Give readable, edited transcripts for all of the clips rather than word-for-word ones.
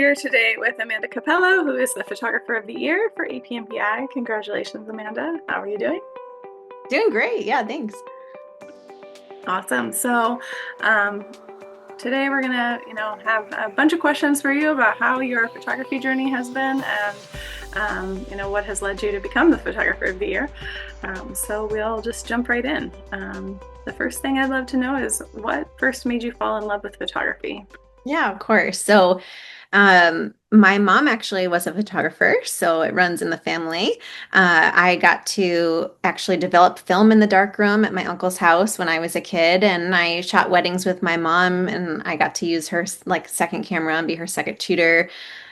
here today with Amanda Capello, who is the Photographer of the Year for APNPI. Congratulations, Amanda. How are you doing? Doing great. Yeah, thanks. Awesome. Um, Today we're gonna, have a bunch of questions for you about how your photography journey has been and, what has led you to become the Photographer of the Year. So we'll just jump right in. The first thing I'd love to know is what first made you fall in love with photography? Yeah, of course. My mom actually was a photographer, so it runs in the family. I got to actually develop film in the darkroom at my uncle's house when I was a kid, and I shot weddings with my mom, and I got to use her like second camera and be her second tutor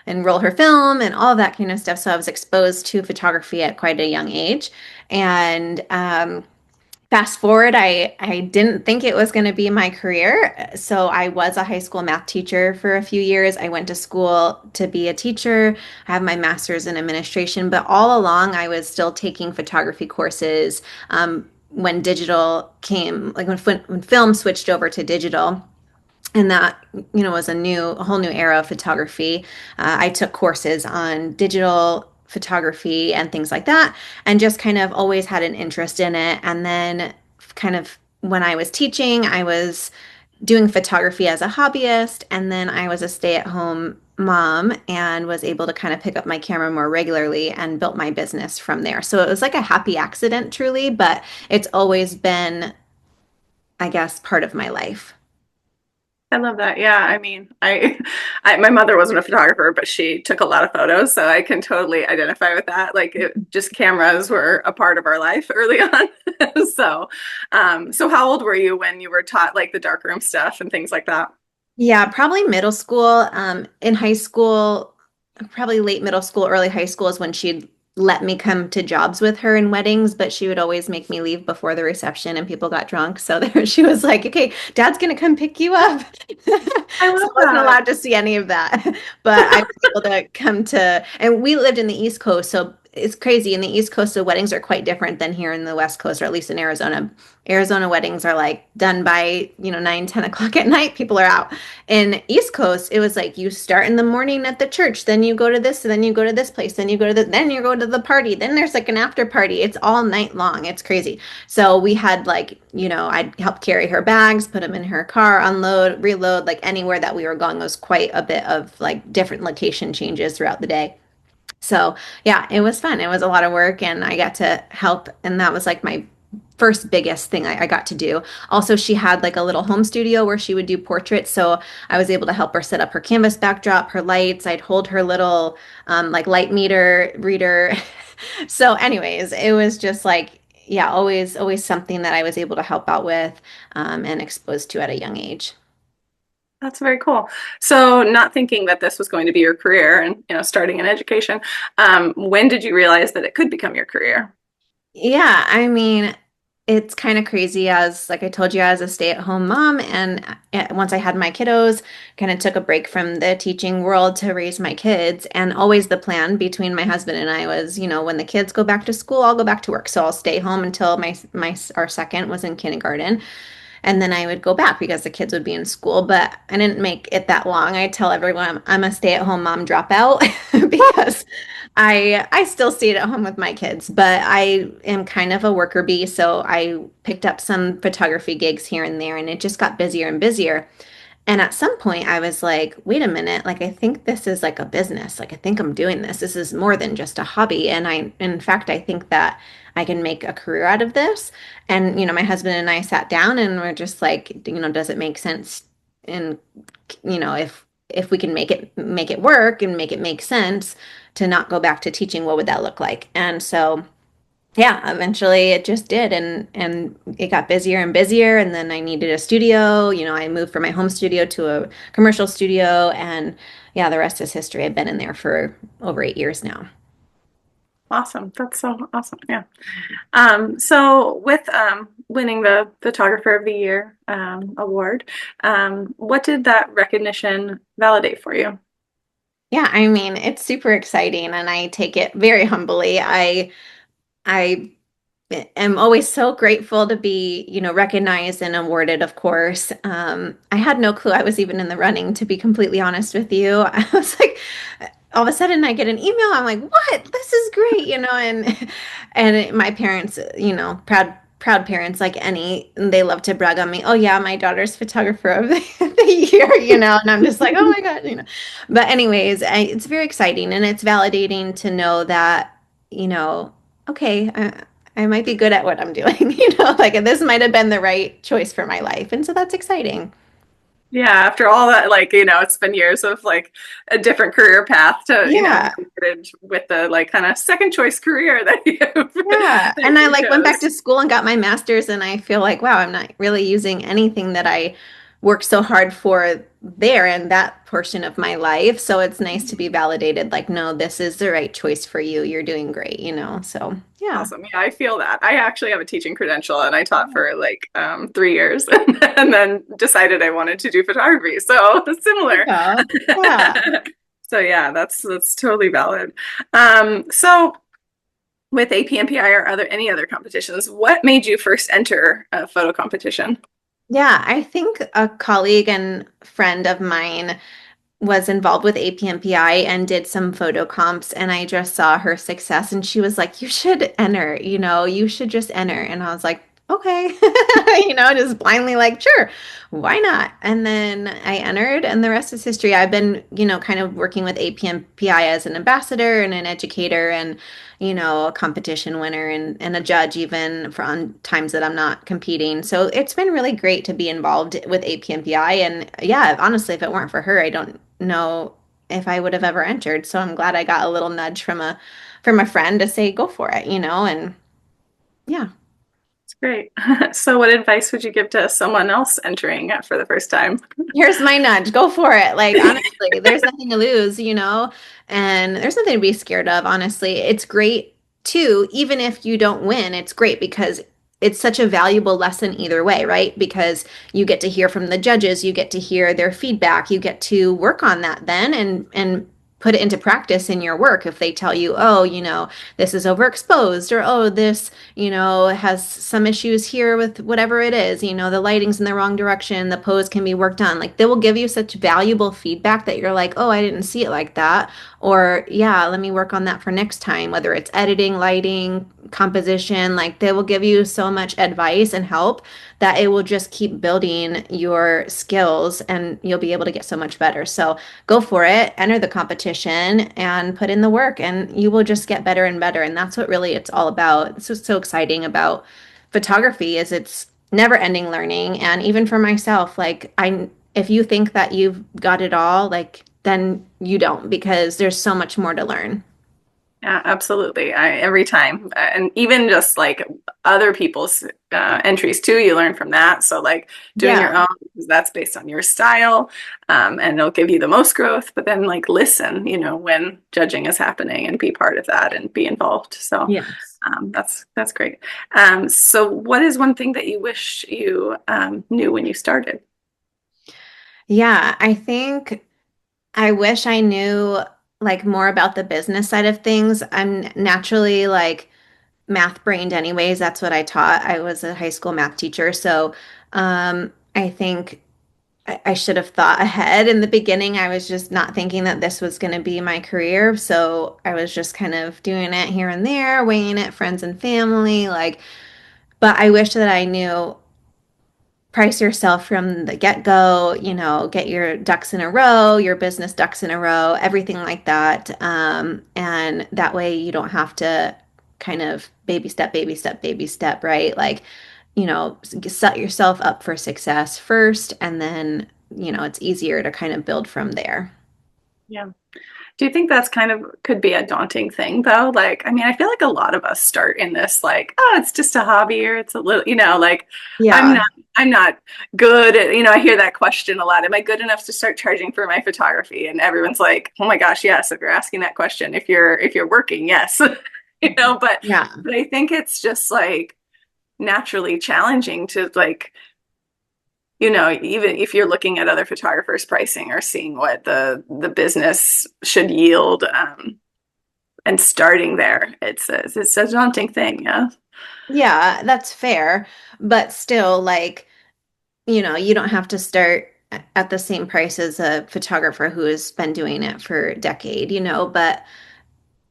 and roll her film and all that kind of stuff. So I was exposed to photography at quite a young age. And Fast forward, I didn't think it was going to be my career. So I was a high school math teacher for a few years. I went to school to be a teacher. I have my master's in administration, but all along I was still taking photography courses when digital came, like when film switched over to digital. And that, was a whole new era of photography. I took courses on digital photography and things like that, and just kind of always had an interest in it. And then, kind of, when I was teaching, I was doing photography as a hobbyist, and then I was a stay-at-home mom and was able to kind of pick up my camera more regularly and built my business from there. So it was like a happy accident, truly, but it's always been, I guess, part of my life. I love that. Yeah, I mean, my mother wasn't a photographer, but she took a lot of photos, so I can totally identify with that. Just cameras were a part of our life early on. So how old were you when you were taught like the darkroom stuff and things like that? Yeah, probably middle school. In high school, probably late middle school, early high school is when she'd let me come to jobs with her in weddings, but she would always make me leave before the reception and people got drunk. So there, she was like, okay, dad's gonna come pick you up. I So love I wasn't that. allowed to see any of that. But I was able to come to, and we lived in the East Coast. So it's crazy. In the East Coast, the weddings are quite different than here in the West Coast, or at least in Arizona. Arizona weddings are like done by, 9, 10 o'clock at night. People are out. In East Coast, it was like you start in the morning at the church, then you go to this, then you go to this place, then you go to then you go to the party, then there's like an after party. It's all night long. It's crazy. So we had like, I'd help carry her bags, put them in her car, unload, reload, like anywhere that we were going was quite a bit of like different location changes throughout the day. So yeah, it was fun. It was a lot of work and I got to help. And that was like my first biggest thing I got to do. Also, she had like a little home studio where she would do portraits. So I was able to help her set up her canvas backdrop, her lights. I'd hold her little like light meter reader. So, anyways, it was just like, yeah, always something that I was able to help out with and exposed to at a young age. That's very cool. So, not thinking that this was going to be your career and, starting in education, when did you realize that it could become your career? Yeah, I mean, it's kind of crazy as, like I told you, as a stay-at-home mom. And once I had my kiddos, kind of took a break from the teaching world to raise my kids. And always the plan between my husband and I was, when the kids go back to school, I'll go back to work. So I'll stay home until our second was in kindergarten. And then I would go back because the kids would be in school. But I didn't make it that long. I tell everyone I'm a stay-at-home mom dropout because I still stayed at home with my kids, but I am kind of a worker bee, so I picked up some photography gigs here and there, and it just got busier and busier. And at some point, I was like, wait a minute, like, I think this is like a business. Like, I think I'm doing this. This is more than just a hobby. And in fact, I think that I can make a career out of this. And, my husband and I sat down and we're just like, does it make sense? And, if we can make it work and make it make sense to not go back to teaching, what would that look like? And so, yeah, eventually it just did and it got busier and busier and then I needed a studio. I moved from my home studio to a commercial studio and yeah, the rest is history. I've been in there for over 8 years now. Awesome. That's so awesome. Yeah. So with winning the Photographer of the Year award, what did that recognition validate for you? Yeah, I mean, it's super exciting and I take it very humbly. I am always so grateful to be, recognized and awarded, of course. I had no clue I was even in the running, to be completely honest with you. I was like, all of a sudden I get an email. I'm like, what? This is great, my parents, proud parents like any, they love to brag on me. Oh yeah, my daughter's photographer of the year, and I'm just like, oh my God. But anyways, it's very exciting and it's validating to know that, you know, okay, I might be good at what I'm doing, like this might have been the right choice for my life. And so that's exciting. Yeah, after all that, like, it's been years of like a different career path to, Yeah. be considered with the like kind of second choice career that you Yeah. that And I you like went back chose. to school and got my master's and I feel like, wow, I'm not really using anything that I worked so hard for there in that portion of my life. So it's nice to be validated like, no, this is the right choice for you. You're doing great. So yeah. Awesome. Yeah, I feel that. I actually have a teaching credential and I taught for like 3 years and then decided I wanted to do photography. So There you similar. go. Yeah. So yeah, that's totally valid. So with APNPI or any other competitions, what made you first enter a photo competition? Yeah, I think a colleague and friend of mine was involved with APNPI and did some photo comps, and I just saw her success and she was like, you should enter, you should just enter. And I was like, okay, just blindly like, sure, why not? And then I entered and the rest is history. I've been, kind of working with APNPI as an ambassador and an educator and, a competition winner and a judge even for on times that I'm not competing. So it's been really great to be involved with APNPI. And yeah, honestly, if it weren't for her, I don't know if I would have ever entered. So I'm glad I got a little nudge from a friend to say go for it, and yeah. It's great. So what advice would you give to someone else entering for the first time? Here's my nudge. Go for it. Like, honestly, there's nothing to lose, and there's nothing to be scared of, honestly. It's great too, even if you don't win, it's great because it's such a valuable lesson either way, right? Because you get to hear from the judges, you get to hear their feedback, you get to work on that then and put it into practice in your work. If they tell you, oh, this is overexposed, or oh, this has some issues here with whatever it is, the lighting's in the wrong direction, the pose can be worked on. Like they will give you such valuable feedback that you're like, oh, I didn't see it like that. Or, yeah, let me work on that for next time, whether it's editing, lighting, composition. Like they will give you so much advice and help that it will just keep building your skills and you'll be able to get so much better. So go for it, enter the competition and put in the work and you will just get better and better. And that's what really it's all about. It's what's so exciting about photography is it's never ending learning. And even for myself, like if you think that you've got it all, like then you don't because there's so much more to learn. Yeah, absolutely. Every time, and even just like other people's entries too, you learn from that. So like doing your Yeah. own, because that's based on your style, and it'll give you the most growth. But then like listen, when judging is happening, and be part of that and be involved. So Yes. that's great. So what is one thing that you wish you knew when you started? Yeah, I think I wish I knew like more about the business side of things. I'm naturally like math brained anyways. That's what I taught. I was a high school math teacher. So I think I should have thought ahead in the beginning. I was just not thinking that this was going to be my career. So I was just kind of doing it here and there, weighing it, friends and family. But I wish that I knew price yourself from the get-go, get your ducks in a row, your business ducks in a row, everything like that. And that way you don't have to kind of baby step, baby step, baby step, right? Like, set yourself up for success first, and then, it's easier to kind of build from there. Yeah. Do you think that's kind of could be a daunting thing though? Like, I mean, I feel like a lot of us start in this like, oh, it's just a hobby or it's a little, like I'm Yeah. not I'm not good at, I hear that question a lot. Am I good enough to start charging for my photography? And everyone's like, oh my gosh, yes, if you're asking that question, if you're working, yes. But Yeah. I think it's just like naturally challenging to like even if you're looking at other photographers' pricing or seeing what the business should yield, and starting there, it's a daunting thing. Yeah. Yeah, that's fair. But still, like, you don't have to start at the same price as a photographer who has been doing it for a decade, but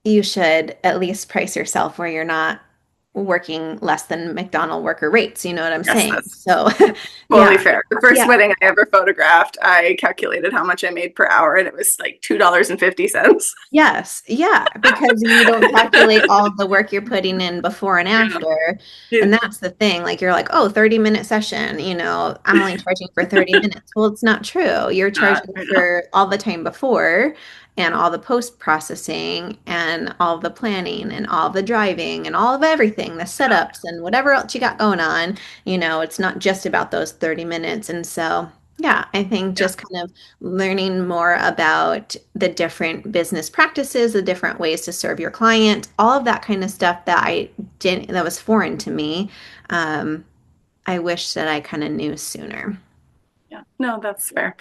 you should at least price yourself where you're not working less than McDonald worker rates. You know what I'm Yes, saying? that's So, totally yeah, fair. The first yeah. wedding I ever photographed, I calculated how much I made per hour, and it was like $2.50. Yes, yeah, because you don't calculate all of the work you're putting in before and Yeah. after. And It- that's the thing. Like you're like, oh, 30-minute session, I'm only charging for 30 minutes. Well, it's not true. You're charging I know. for all the time before and all the post processing and all the planning and all the driving and all of everything, the setups and whatever else you got going on. It's not just about those 30 minutes. And so, yeah, I think Yeah. just kind of learning more about the different business practices, the different ways to serve your client, all of that kind of stuff that was foreign to me. Um, I wish that I kind of knew sooner. Yeah. No, that's fair.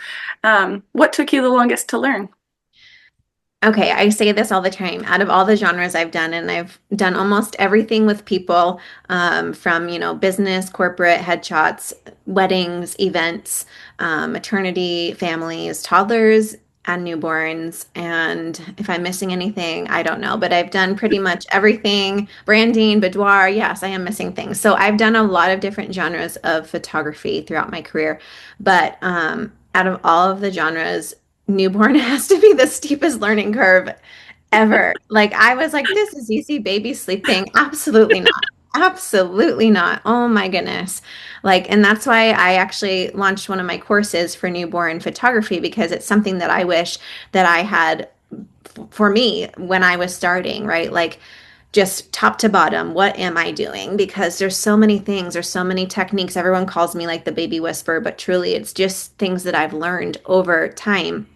What took you the longest to learn? Okay, I say this all the time. Out of all the genres I've done, and I've done almost everything with people, from, business, corporate, headshots, weddings, events, maternity, families, toddlers, and newborns. And if I'm missing anything, I don't know, but I've done pretty much everything, branding, boudoir. Yes, I am missing things. So I've done a lot of different genres of photography throughout my career. But out of all of the genres, newborn has to be the steepest learning curve ever. Like I was like, this is easy baby sleeping. Absolutely not. Absolutely not. Oh my goodness. Like, and that's why I actually launched one of my courses for newborn photography because it's something that I wish that I had for me when I was starting, right? Like just top to bottom, what am I doing? Because there's so many things, there's so many techniques. Everyone calls me like the baby whisperer, but truly it's just things that I've learned over time.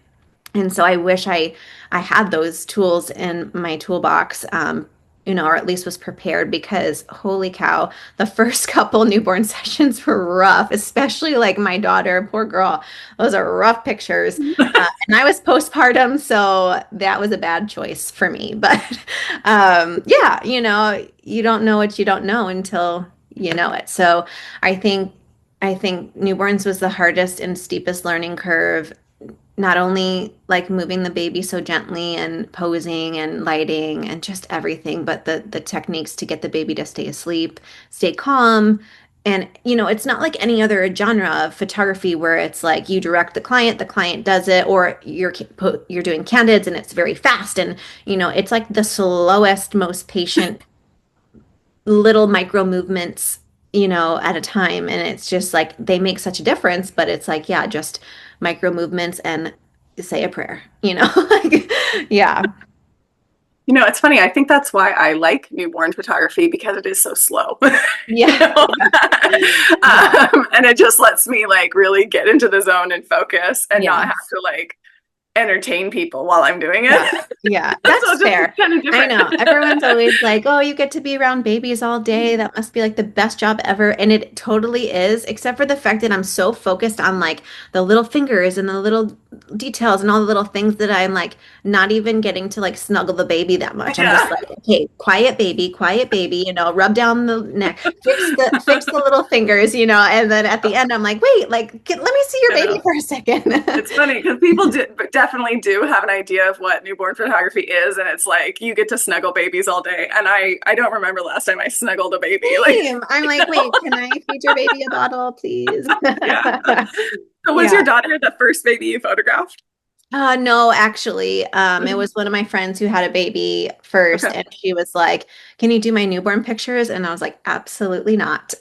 And so I wish I had those tools in my toolbox, or at least was prepared because holy cow, the first couple newborn sessions were rough, especially like my daughter, poor girl. Those are rough pictures. And I was postpartum, so that was a bad choice for me. But yeah, you don't know what you don't know until you know it. So I think I think newborns was the hardest and steepest learning curve, not only like moving the baby so gently and posing and lighting and just everything, but the techniques to get the baby to stay asleep, stay calm. And it's not like any other genre of photography where it's like you direct the client does it, or you're doing candids and it's very fast and it's like the slowest, most patient little micro movements, at a time. And it's just like they make such a difference, but it's like, yeah, just micro movements and say a prayer, like, yeah, It's funny. I think that's why I like newborn photography because it is so slow. you yeah, know? yeah, And it just lets me like really get into the zone and focus and not yeah. have to like entertain people while I'm doing it. Yeah, yeah, So that's just fair. kind of I different. know. Everyone's always like, oh, you get to be around babies all day. That must be like the best job ever. And it totally is, except for the fact that I'm so focused on like the little fingers and the little details and all the little things that I'm like not even getting to like snuggle the baby that much. I'm just Yeah. like, okay, quiet baby, rub down the neck, fix the little fingers, and then at the end I'm like, wait, like let me see your I baby know. for a second. It's funny because people definitely do have an idea of what newborn photography is, and it's like you get to snuggle babies all day. And I don't remember last time I snuggled a baby. Like, Same. I'm like, wait, can I feed your baby a bottle, please? yeah. So was your Yeah. daughter the first baby you photographed? No, actually, it Mhm. was one of my friends who had a baby first, Okay. and she was like, "Can you do my newborn pictures?" And I was like, "Absolutely not."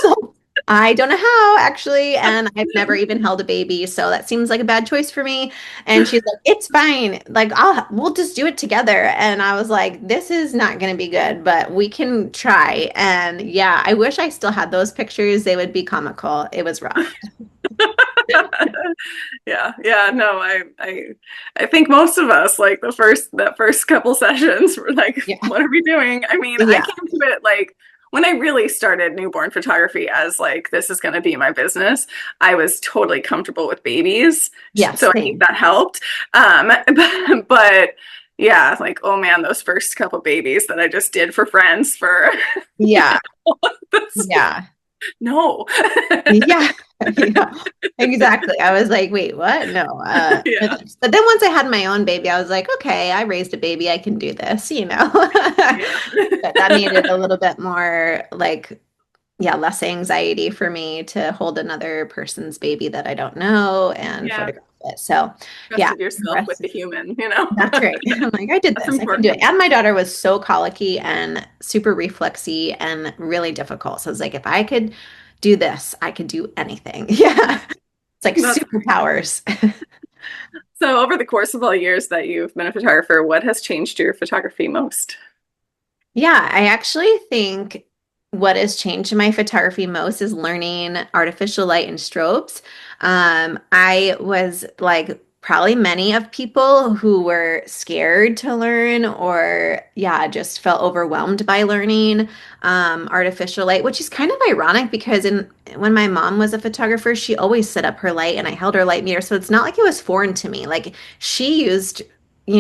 So I don't know how, actually, and I've never even held a baby, so that seems like a bad choice for me. And she's like, "It's fine. Like, we'll just do it together." And I was like, "This is not going to be good, but we can try." And yeah, I wish I still had those pictures. They would be comical. It was rough. Yeah, yeah, no, I think most of us like that first couple sessions were like, Yeah. what are we doing? I mean, I Yeah. came to it like when I really started newborn photography as like this is going to be my business, I was totally comfortable with babies. Yes, So I think same. that helped. But Yeah, like, oh man, those first couple babies that I just did for friends for Yeah, this, yeah. no. Yeah, yeah, exactly. I was like, wait, what? No, no Yeah. thanks. But then once I had my own baby, I was like, okay, I raised a baby, I can do this, you know. But that made it a little bit more like, yeah, less anxiety for me to hold another person's baby that I don't know and Yeah. photograph it. So, yeah, Trusted yourself with rest- the human. that's right. I'm like, I did That's this, I can do it. important. And my daughter was so colicky and super reflexy and really difficult. So I was like, if I could do this, I could do anything. Yeah. It's like That's superpowers. so over the course of all years that you've been a photographer, what has changed your photography most? Yeah, I actually think what has changed my photography most is learning artificial light and strobes. I was like probably many of people who were scared to learn or yeah, just felt overwhelmed by learning artificial light, which is kind of ironic because when my mom was a photographer, she always set up her light and I held her light meter. So it's not like it was foreign to me. Like she used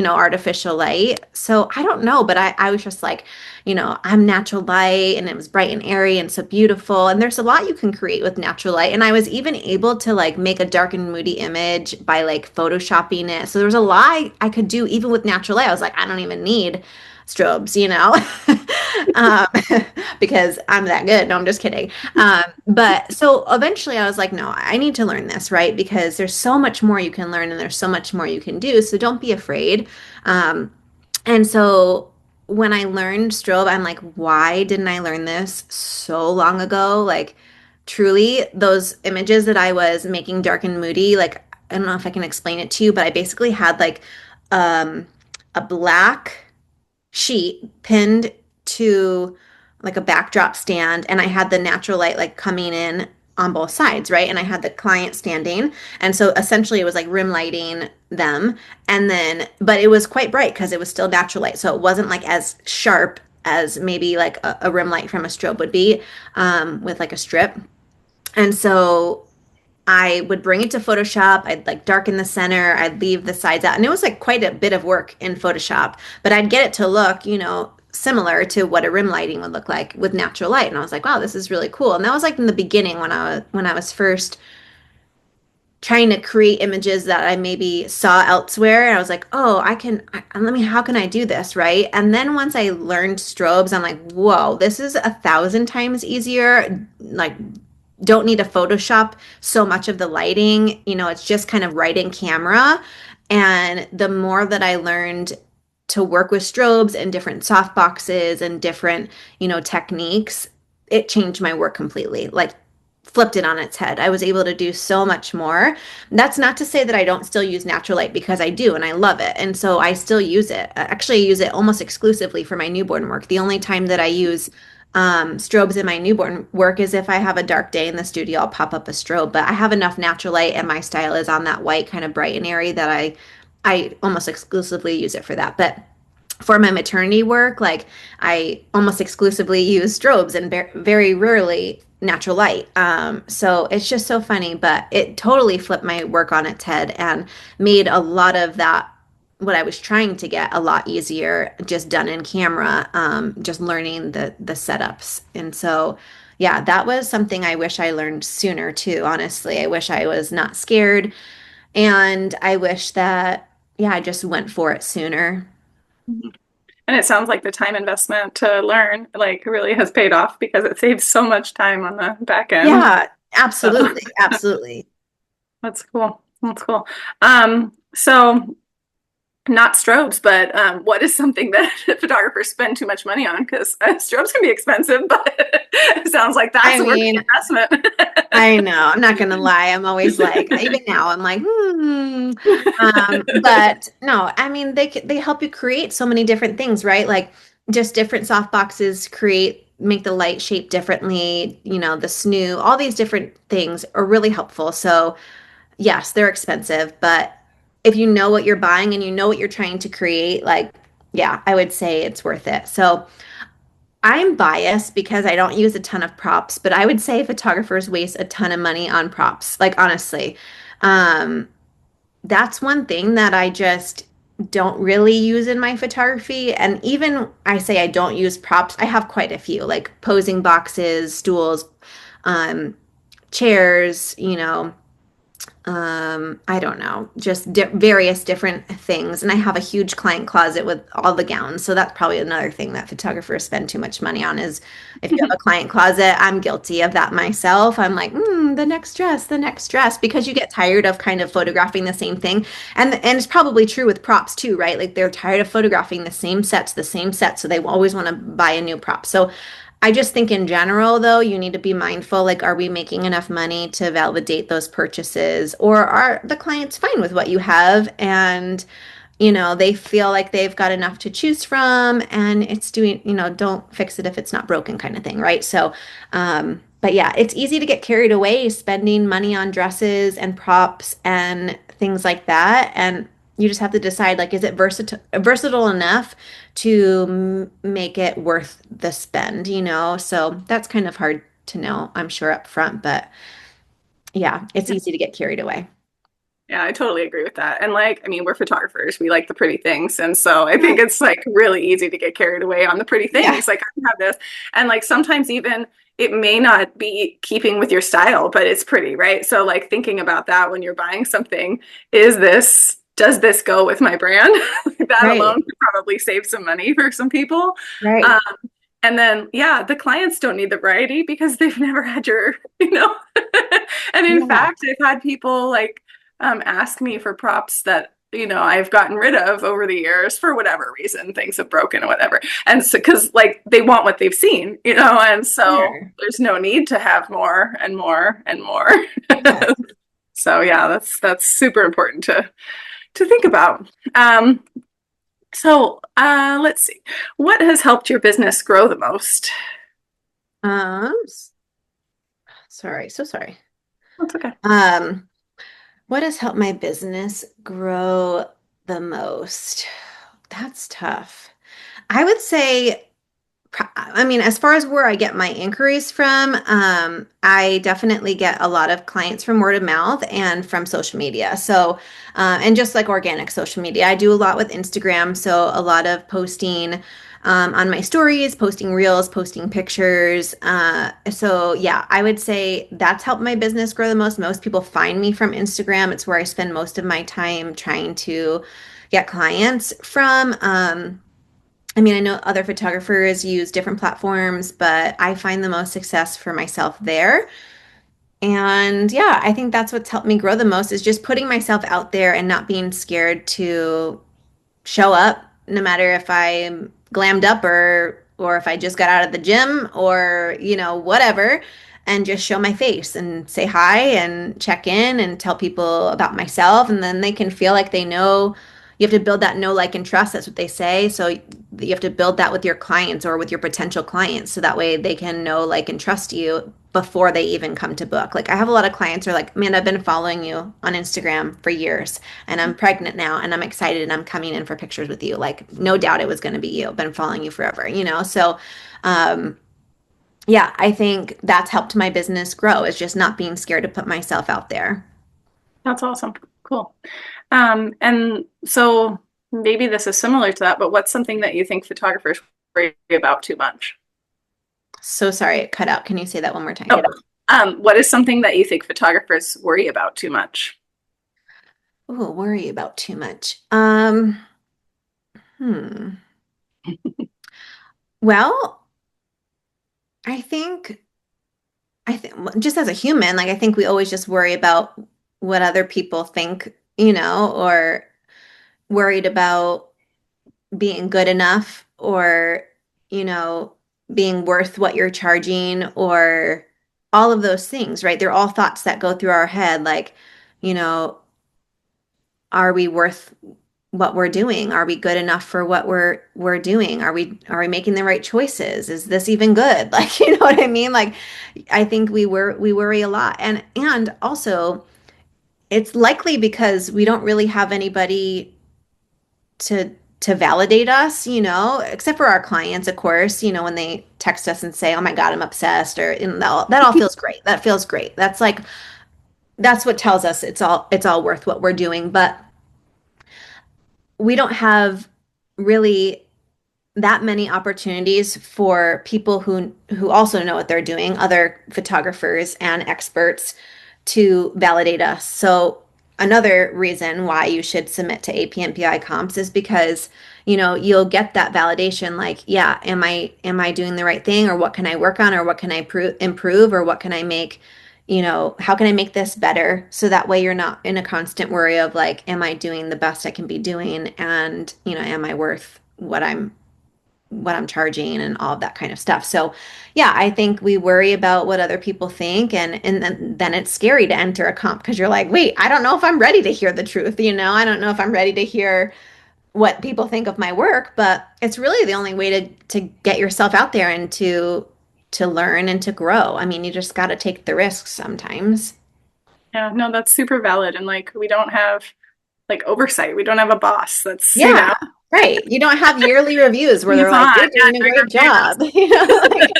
artificial light. So I don't know, but I was just like, I'm natural light and it was bright and airy and so beautiful. And there's a lot you can create with natural light. And I was even able to like make a dark and moody image by like photoshopping it. So there was a lot I could do even with natural light. I was like, I don't even need strobes, um, because I'm that good. No, I'm just kidding. But so eventually I was like, no, I need to learn this, right? Because there's so much more you can learn and there's so much more you can do. So don't be afraid. Um, and so when I learned strobe, I'm like, why didn't I learn this so long ago? Like, truly, those images that I was making dark and moody, like, I don't know if I can explain it to you, but I basically had like um, a black sheet pinned to like a backdrop stand, and I had the natural light like coming in on both sides, right? And I had the client standing. And so essentially it was like rim lighting them. And then, but it was quite bright because it was still natural light. So it wasn't like as sharp as maybe like a rim light from a strobe would be with like a strip. And so I would bring it to Photoshop. I'd like darken the center. I'd leave the sides out. And it was like quite a bit of work in Photoshop, but I'd get it to look, similar to what a rim lighting would look like with natural light. And I was like, wow, this is really cool. And that was like in the beginning when I was first trying to create images that I maybe saw elsewhere. And I was like, oh, how can I do this? Right. And then once I learned strobes, I'm like, whoa, this is 1,000 times easier. Like, don't need to Photoshop so much of the lighting. It's just kind of right in camera. And the more that I learned to work with strobes and different soft boxes and different, techniques, it changed my work completely. Like flipped it on its head. I was able to do so much more. That's not to say that I don't still use natural light because I do and I love it. And so I still use it. Actually, I use it almost exclusively for my newborn work. The only time that I use strobes in my newborn work is if I have a dark day in the studio, I'll pop up a strobe. But I have enough natural light and my style is on that white kind of bright and airy that I almost exclusively use it for that. But for my maternity work, like I almost exclusively use strobes and very rarely natural light. So it's just so funny, but it totally flipped my work on its head and made a lot of that what I was trying to get a lot easier just done in camera, just learning the setups. And so yeah, that was something I wish I learned sooner too, honestly. I wish I was not scared and I wish that yeah, I just went for it sooner. Mhm. And it sounds like the time investment to learn like really has paid off because it saves so much time on the back end. Yeah, So absolutely. Absolutely. that's cool. That's cool. So not strobes, but what is something that photographers spend too much money on? Because strobes can be expensive, but it sounds like that's I worth mean, the investment. I know. I'm not gonna lie. I'm always like, even now, I'm like, hmm. But no, I mean, they help you create so many different things, right? Like just different soft boxes make the light shape differently. The snoo, all these different things are really helpful. So yes, they're expensive, but if you know what you're buying and you know what you're trying to create, like, yeah, I would say it's worth it. So I'm biased because I don't use a ton of props, but I would say photographers waste a ton of money on props. Like honestly, um, that's one thing that I just don't really use in my photography. And even I say I don't use props, I have quite a few, like posing boxes, stools, um, chairs, I don't know, just various different things. And I have a huge client closet with all the gowns. So that's probably another thing that photographers spend too much money on is if you have a client closet, I'm guilty of that myself. I'm like, the next dress, because you get tired of kind of photographing the same thing. And it's probably true with props too, right? Like they're tired of photographing the same sets. So they always want to buy a new prop. So I just think in general, though, you need to be mindful, like, are we making enough money to validate those purchases? Or are the clients fine with what you have? And, they feel like they've got enough to choose from and it's doing, don't fix it if it's not broken kind of thing, right? So, but yeah, it's easy to get carried away spending money on dresses and props and things like that. And you just have to decide, like, is it versatile enough to make it worth the spend, So that's kind of hard to know, I'm sure, up front, but yeah, it's easy to get carried away. Yeah, I totally agree with that. And like, I mean, we're photographers. We like the pretty things. And so I think Right. it's like really easy to get carried away on the pretty Yeah. things. Like I have this. And like sometimes even it may not be keeping with your style, but it's pretty, right? So like thinking about that when you're buying something, does this go with my brand? That alone Right. could probably save some money for some people. Um, Right. and then, yeah, the clients don't need the variety because they've never had your, you know. And in Yeah. fact, I've had people like ask me for props that, I've gotten rid of over the years for whatever reason, things have broken or whatever. And so, because like they want what they've seen, and so Sure. there's no need to have more and more and more. Yeah. So yeah, that's super important to think about. Let's see. What has helped your business grow the most? Sorry, so sorry. That's okay. Um, what has helped my business grow the most? That's tough. I would say I mean, as far as where I get my inquiries from, I definitely get a lot of clients from word of mouth and from social media. So, and just like organic social media, I do a lot with Instagram. So, a lot of posting on my stories, posting reels, posting pictures. So, yeah, I would say that's helped my business grow the most. Most people find me from Instagram. It's where I spend most of my time trying to get clients from. I mean, I know other photographers use different platforms, but I find the most success for myself there. And yeah, I think that's what's helped me grow the most is just putting myself out there and not being scared to show up, no matter if I'm glammed up or if I just got out of the gym or, whatever, and just show my face and say hi and check in and tell people about myself. And then they can feel like they know you have to build that know, like, and trust. That's what they say. So you have to build that with your clients or with your potential clients. So that way they can know, like, and trust you before they even come to book. Like I have a lot of clients who are like, man, I've been following you on Instagram for years and I'm pregnant now and I'm excited and I'm coming in for pictures with you. Like, no doubt it was going to be you. I've been following you forever. So, um, yeah, I think that's helped my business grow is just not being scared to put myself out there. That's awesome. Cool. And so maybe this is similar to that, but what's something that you think photographers worry about too much? So sorry it cut out. Can you say that one more time? Oh, what is something that you think photographers worry about too much? Oh, worry about too much. Hmm. Well, I think just as a human, like I think we always just worry about what other people think, or worried about being good enough or, you know, being worth what you're charging or all of those things, right? They're all thoughts that go through our head like, you know, are we worth what we're doing? Are we good enough for what we're doing? Are we making the right choices? Is this even good? Like, you know what I mean? Like I think we worry a lot. And also it's likely because we don't really have anybody to validate us, except for our clients, of course, when they text us and say, "Oh my God, I'm obsessed," or that all feels great. That feels great. That's what tells us it's all worth what we're doing. But we don't have really that many opportunities for people who also know what they're doing, other photographers and experts to validate us. So another reason why you should submit to APNPI comps is because, you'll get that validation like, yeah, am I doing the right thing, or what can I work on, or what can I improve, or what can I make, how can I make this better? So that way you're not in a constant worry of like, am I doing the best I can be doing, and, am I worth what I'm charging and all of that kind of stuff. So, yeah, I think we worry about what other people think, and then it's scary to enter a comp because you're like, wait, I don't know if I'm ready to hear the truth, I don't know if I'm ready to hear what people think of my work, but it's really the only way to get yourself out there and to learn and to grow. I mean, you just got to take the risks sometimes. Yeah, no, that's super valid. And like, we don't have like oversight. We don't have a boss that's, Yeah, right. You don't have yearly reviews where they're he's like, on, you're yeah, doing a doing great reviews. job. Like,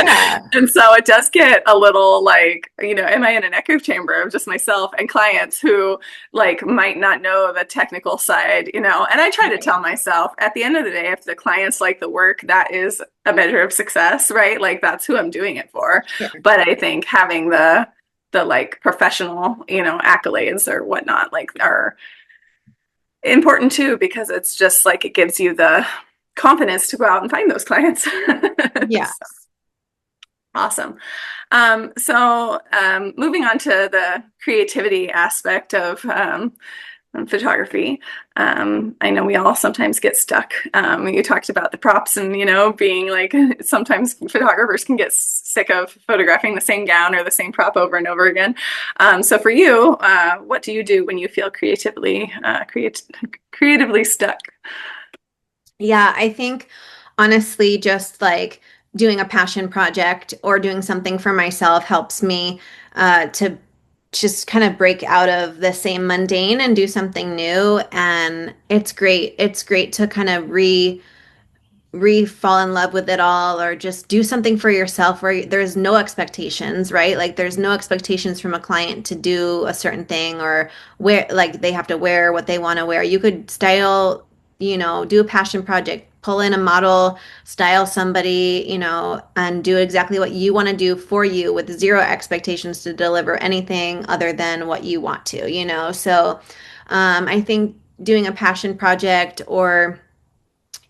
yeah, And so it does get a little like, am I in an echo chamber of just myself and clients who like might not know the technical side. And I try to right. tell myself at the end of the day, if the clients like the work, that is a measure of success, right? Like that's who I'm doing it for. Sure. But I think having the like professional accolades or whatnot, like are important too, because it's just like it gives you the confidence to go out and find those clients. Yeah. So, awesome. So moving on to the creativity aspect of photography. I know we all sometimes get stuck. You talked about the props and being like sometimes photographers can get sick of photographing the same gown or the same prop over and over again. So for you, what do you do when you feel creatively stuck? Yeah, I think honestly, just like doing a passion project or doing something for myself helps me to just kind of break out of the same mundane and do something new. And it's great. It's great to kind of re fall in love with it all, or just do something for yourself where there's no expectations, right? Like there's no expectations from a client to do a certain thing, or wear, like they have to wear what they want to wear. You could style, do a passion project, pull in a model, style somebody, and do exactly what you want to do for you with zero expectations to deliver anything other than what you want to. So I think doing a passion project, or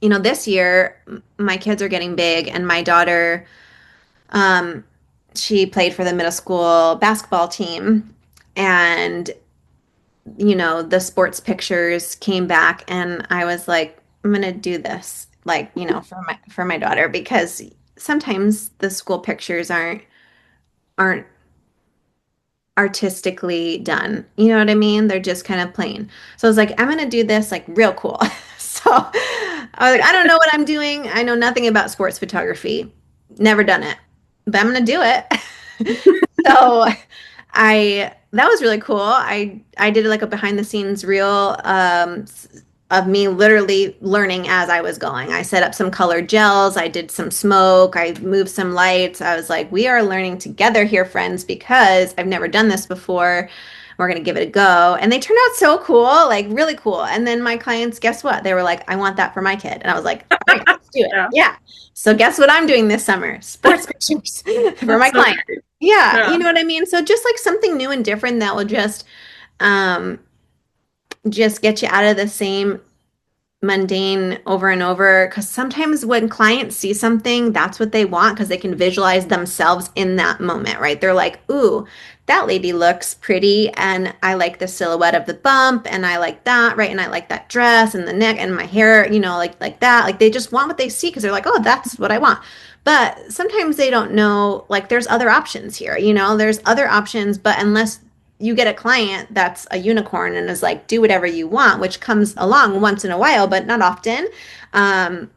this year my kids are getting big, and my daughter, um, she played for the middle school basketball team, and the sports pictures came back, and I was like, I'm gonna do this, like, for my daughter, because sometimes the school pictures aren't artistically done. You know what I mean? They're just kind of plain. So I was like, I'm gonna do this like real cool. So I was like, I don't know what I'm doing. I know nothing about sports photography. Never done it, but I'm gonna do it. So I that was really cool. I did like a behind the scenes reel of me literally learning as I was going. I set up some colored gels, I did some smoke, I moved some lights. I was like, we are learning together here, friends, because I've never done this before. We're going to give it a go. And they turned out so cool, like really cool. And then my clients, guess what? They were like, I want that for my kid. And I was like, all right, let's do it. Yeah, Yeah. So guess what I'm doing this summer? Sports pictures for that's my so client. great. Yeah, you Yeah. know what I mean? So just like something new and different that will um just get you out of the same mundane over and over, because sometimes when clients see something, that's what they want, because they can visualize themselves in that moment, right? They're like, ooh, that lady looks pretty, and I like the silhouette of the bump, and I like that, right? And I like that dress and the neck and my hair, like that. Like they just want what they see, because they're like, oh, that's what I want. But sometimes they don't know, like there's other options here, there's other options, but unless you get a client that's a unicorn and is like, do whatever you want, which comes along once in a while, but not often. Um,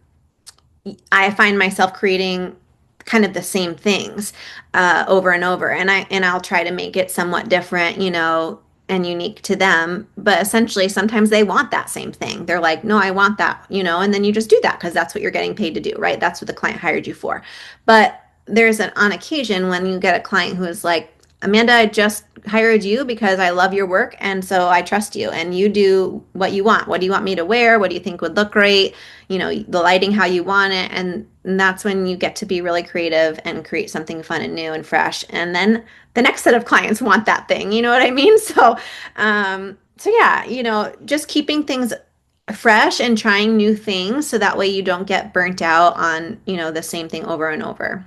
I find myself creating kind of the same things over and over, and I'll try to make it somewhat different, and unique to them. But essentially, sometimes they want that same thing. They're like, no, I want that, and then you just do that because that's what you're getting paid to do, right? That's what the client hired you for. But there's on occasion when you get a client who is like, Amanda, I just hired you because I love your work and so I trust you and you do what you want. What do you want me to wear? What do you think would look great? You know, the lighting how you want it, and that's when you get to be really creative and create something fun and new and fresh. And then the next set of clients want that thing. You know what I mean? So yeah, you know, just keeping things fresh and trying new things so that way you don't get burnt out on, you know, the same thing over and over.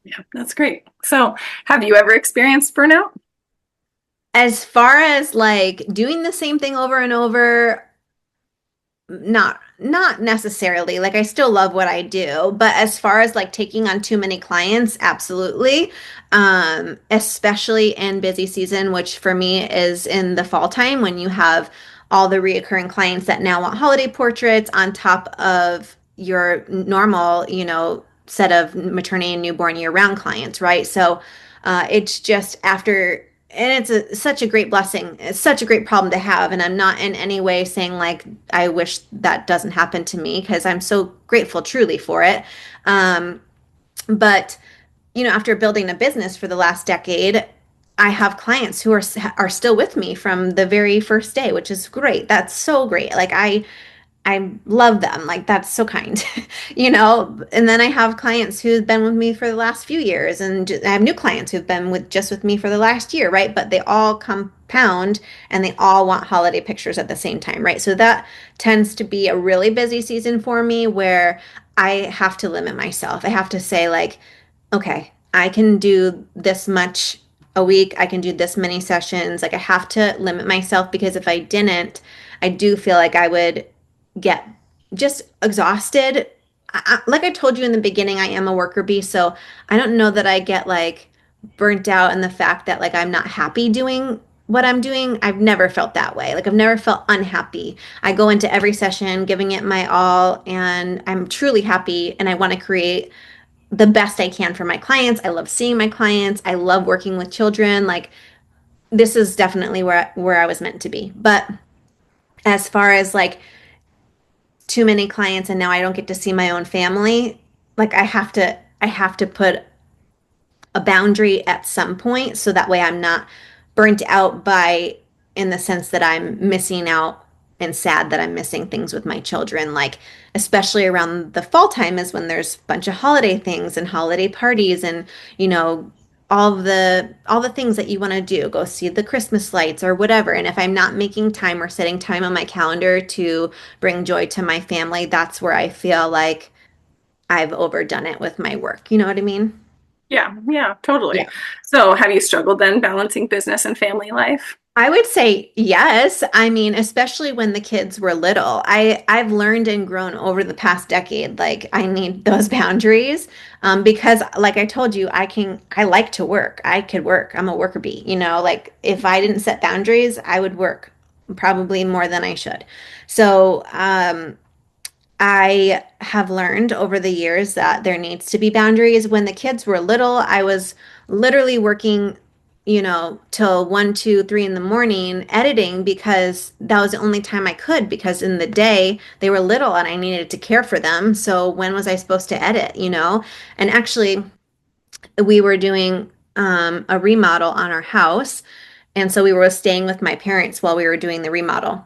Yeah, that's great. So, have you ever experienced burnout? As far as like doing the same thing over and over, not necessarily. Like I still love what I do, but as far as like taking on too many clients, absolutely. Especially in busy season, which for me is in the fall time when you have all the reoccurring clients that now want holiday portraits on top of your normal, you know, set of maternity and newborn year-round clients, right? So it's just after and such a great blessing. It's such a great problem to have. And I'm not in any way saying like, I wish that doesn't happen to me because I'm so grateful truly for it. Um, but, you know, after building a business for the last decade, I have clients who are still with me from the very first day, which is great. That's so great. Like I love them. Like that's so kind, you know. And then I have clients who've been with me for the last few years, and I have new clients who've been with me for the last year, right? But they all compound, and they all want holiday pictures at the same time, right? So that tends to be a really busy season for me, where I have to limit myself. I have to say like, okay, I can do this much a week. I can do this many sessions. Like I have to limit myself because if I didn't, I do feel like I would get just exhausted. Like I told you in the beginning, I am a worker bee, so I don't know that I get like burnt out in the fact that like I'm not happy doing what I'm doing. I've never felt that way. Like I've never felt unhappy. I go into every session giving it my all and I'm truly happy and I want to create the best I can for my clients. I love seeing my clients. I love working with children. Like this is definitely where I was meant to be. But as far as like too many clients and now I don't get to see my own family, like I have to put a boundary at some point so that way I'm not burnt out by in the sense that I'm missing out and sad that I'm missing things with my children. Like especially around the fall time is when there's a bunch of holiday things and holiday parties and you know all the things that you want to do, go see the Christmas lights or whatever. And if I'm not making time or setting time on my calendar to bring joy to my family, that's where I feel like I've overdone it with my work. You know what I mean? Yeah, yeah, totally. Yeah. So, have you struggled then balancing business and family life? I would say yes. I mean, especially when the kids were little. I've learned and grown over the past decade. Like I need those boundaries because, like I told you, I like to work. I could work. I'm a worker bee. You know, like if I didn't set boundaries, I would work probably more than I should. So I have learned over the years that there needs to be boundaries. When the kids were little, I was literally working, you know, till 1, 2, 3 in the morning editing because that was the only time I could because in the day they were little and I needed to care for them. So when was I supposed to edit, you know? And actually, we were doing a remodel on our house. And so we were staying with my parents while we were doing the remodel.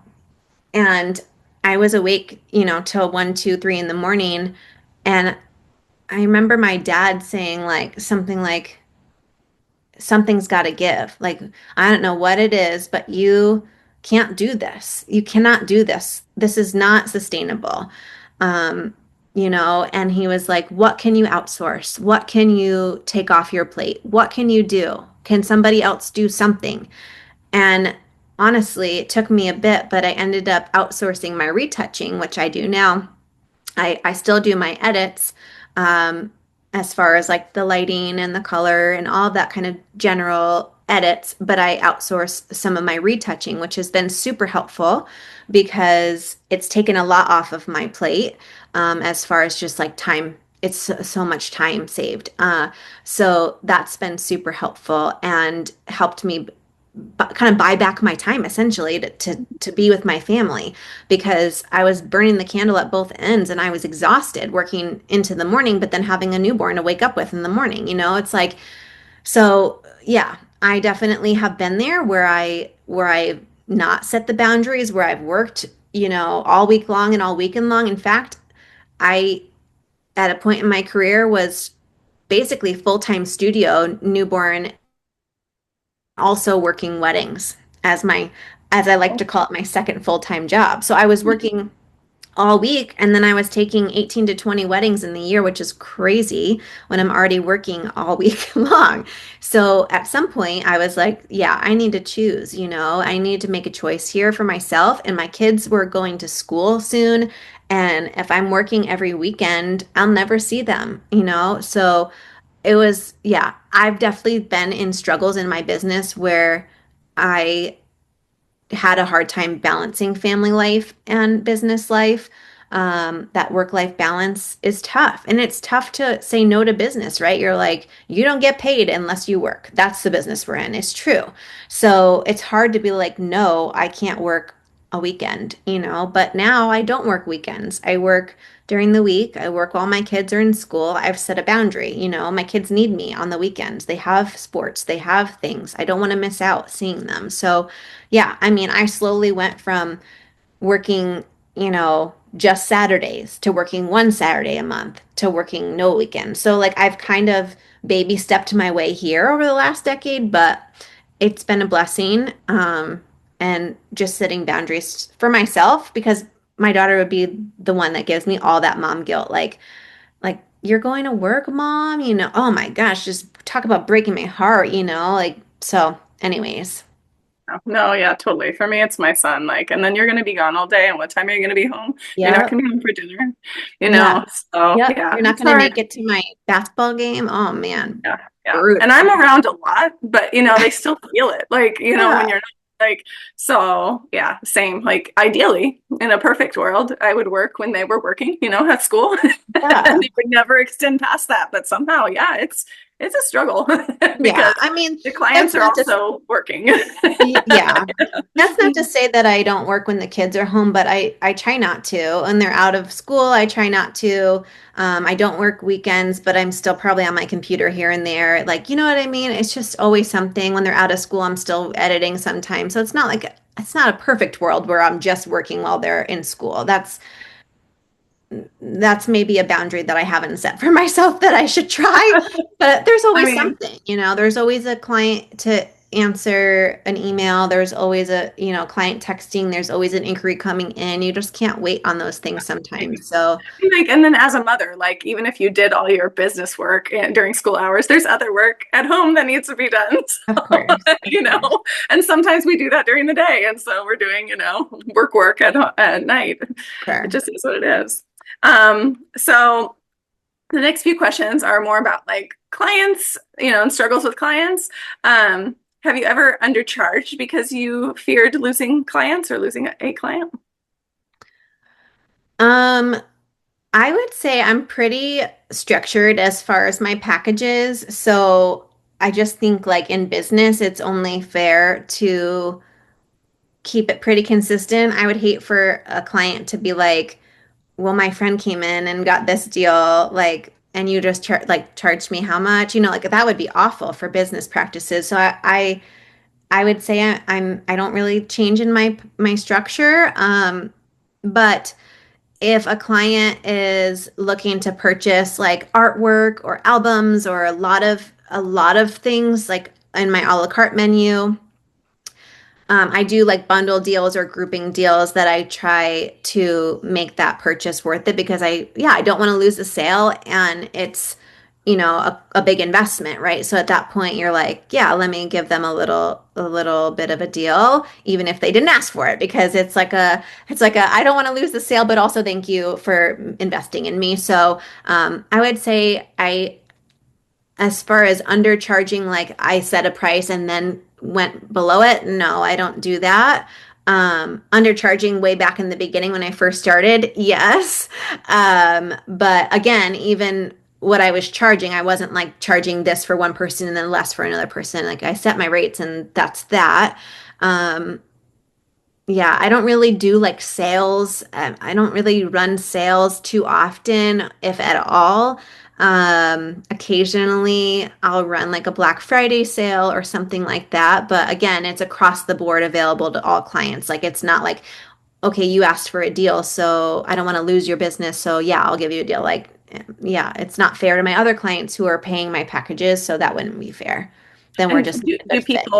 And I was awake, you know, till 1, 2, 3 in the morning. And I remember my dad saying like something like, something's got to give. Like, I don't know what it is, but you can't do this. You cannot do this. This is not sustainable. Um, you know, and he was like, what can you outsource? What can you take off your plate? What can you do? Can somebody else do something? And honestly, it took me a bit, but I ended up outsourcing my retouching, which I do now. I still do my edits um, as far as like the lighting and the color and all that kind of general edits, but I outsource some of my retouching, which has been super helpful because it's taken a lot off of my plate as far as just like time. It's so much time saved. So that's been super helpful and helped me kind of buy back my time essentially to be with my family because I was burning the candle at both ends and I was exhausted working into the morning, but then having a newborn to wake up with in the morning. You know, it's like, so yeah, I definitely have been there where I not set the boundaries, where I've worked, all week long and all weekend long. In fact, I at a point in my career was basically full-time studio, newborn, also working weddings as as I like to call it, my second full-time job. So I was working all week. And then I was taking 18 to 20 weddings in the year, which is crazy when I'm already working all week long. So at some point, I was like, yeah, I need to choose, I need to make a choice here for myself. And my kids were going to school soon. And if I'm working every weekend, I'll never see them, So it was, yeah, I've definitely been in struggles in my business where I had a hard time balancing family life and business life. That work-life balance is tough. And it's tough to say no to business, right? You're like, you don't get paid unless you work. That's the business we're in. It's true. So it's hard to be like, no, I can't work a weekend, but now I don't work weekends. I work during the week. I work while my kids are in school. I've set a boundary, my kids need me on the weekends. They have sports, they have things. I don't want to miss out seeing them. So yeah, I mean, I slowly went from working, just Saturdays to working one Saturday a month to working no weekends. So like I've kind of baby stepped my way here over the last decade, but it's been a blessing. And just setting boundaries for myself because my daughter would be the one that gives me all that mom guilt. Like you're going to work, mom, oh my gosh, just talk about breaking my heart, like so anyways. No, yeah, totally. For me, it's my son. Like, and then you're going to be gone all day. And what time are you going to be home? You're not Yeah. going to be home for dinner, Yeah. So, Yep. yeah, You're not it's going to hard. make it to my basketball game. Oh man. Yeah, yeah. And Brutal. I'm around a lot, but they still feel it. Like, when Yeah. you're not like, so yeah, same. Like, ideally, in a perfect world, I would work when they were working, at school, and Yeah. they would never extend past that. But somehow, yeah, it's a struggle because Yeah. I mean, the that's clients are not to also working. yeah. That's not to say that I don't work when the kids are home, but I try not to. When they're out of school, I try not to. I don't work weekends, but I'm still probably on my computer here and there. Like, you know what I mean? It's just always something. When they're out of school, I'm still editing sometimes. So it's not a perfect world where I'm just working while they're in school. That's maybe a boundary that I haven't set for myself that I should try. But there's I always mean, something, there's always a client to answer an email. There's always a, client texting. There's always an inquiry coming in. You just can't wait on those things sometimes. So, like, and then as a mother, like, even if you did all your business work during school hours, there's other work at home that needs to be done. of So, course, of course, and sometimes we do that during the day. And so we're doing, work at night. It sure. just is what it is. So the next few questions are more about like clients, and struggles with clients. Have you ever undercharged because you feared losing clients or losing a client? Um, I would say I'm pretty structured as far as my packages. So I just think like in business, it's only fair to keep it pretty consistent. I would hate for a client to be like, well, my friend came in and got this deal, like, and you just charged me how much? Like that would be awful for business practices. So I would say I don't really change in my structure. But if a client is looking to purchase like artwork or albums or a lot of things like in my a la carte menu, I do like bundle deals or grouping deals that I try to make that purchase worth it because I don't want to lose the sale and it's, a big investment, right? So at that point you're like, yeah, let me give them a little bit of a deal, even if they didn't ask for it, because it's like a I don't want to lose the sale, but also thank you for investing in me. So I would say as far as undercharging, like I set a price and then went below it, no, I don't do that. Undercharging way back in the beginning when I first started, yes. But again, even what I was charging, I wasn't like charging this for one person and then less for another person. Like I set my rates and that's that. Um, Yeah, I don't really do like sales. I don't really run sales too often, if at all. Occasionally I'll run like a Black Friday sale or something like that. But again, it's across the board available to all clients. Like it's not like, okay, you asked for a deal, so I don't want to lose your business. So yeah, I'll give you a deal. Like, yeah, it's not fair to my other clients who are paying my packages, so that wouldn't be fair. Then we're And just do, not a do good fit.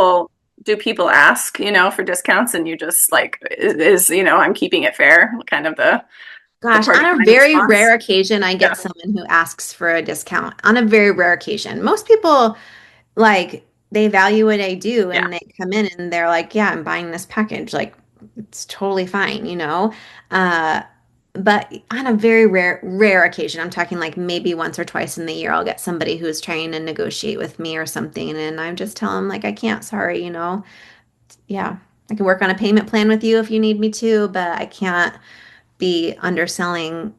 people ask, for discounts and you just like I'm keeping it fair, kind of the Gosh, on a porcupine very rare response? occasion, I Yeah. get someone who asks for a discount. On a very rare occasion. Most people, like, they value what I do Yeah. and they come in and they're like, yeah, I'm buying this package. Like, it's totally fine, you know? Uh, but on a very rare occasion, I'm talking like maybe once or twice in the year, I'll get somebody who's trying to negotiate with me or something. And I just tell them, like, I can't, sorry, you know? Yeah, I can work on a payment plan with you if you need me to, but I can't be underselling.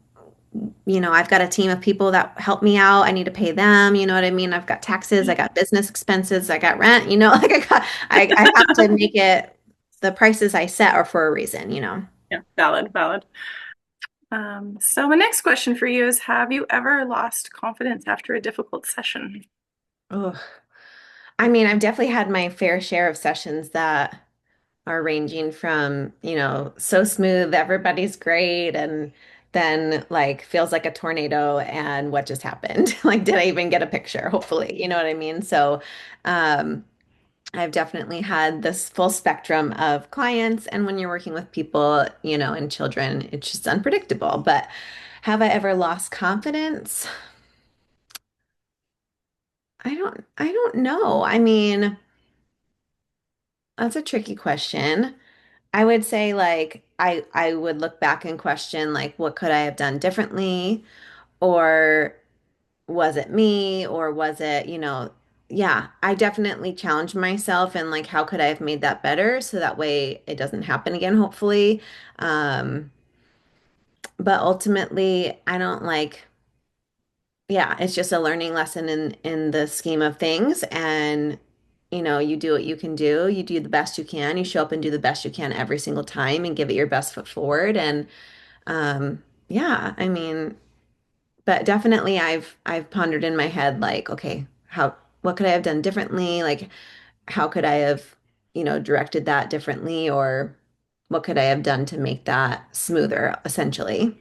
I've got a team of people that help me out. I need to pay them. You know what I mean? I've got taxes, I got business expenses, I got rent, like I have to make it, the prices I set are for a reason, you know. Yeah. Valid, valid. So my next question for you is, have you ever lost confidence after a difficult session? Ugh. I mean, I've definitely had my fair share of sessions that are ranging from, so smooth, everybody's great, and then like feels like a tornado and what just happened? Like, did I even get a picture? Hopefully, you know what I mean? So, um, I've definitely had this full spectrum of clients, and when you're working with people, and children, it's just unpredictable. But have I ever lost confidence? I don't know. I mean, that's a tricky question. I would say like I would look back and question like what could I have done differently, or was it me, or was it, yeah, I definitely challenged myself and like how could I have made that better so that way it doesn't happen again, hopefully. Um, but ultimately, I don't like, yeah, it's just a learning lesson in the scheme of things. And you do what you can do. You do the best you can. You show up and do the best you can every single time and give it your best foot forward. And yeah, I mean, but definitely I've pondered in my head like, okay, what could I have done differently? Like, how could I have, directed that differently, or what could I have done to make that smoother, essentially?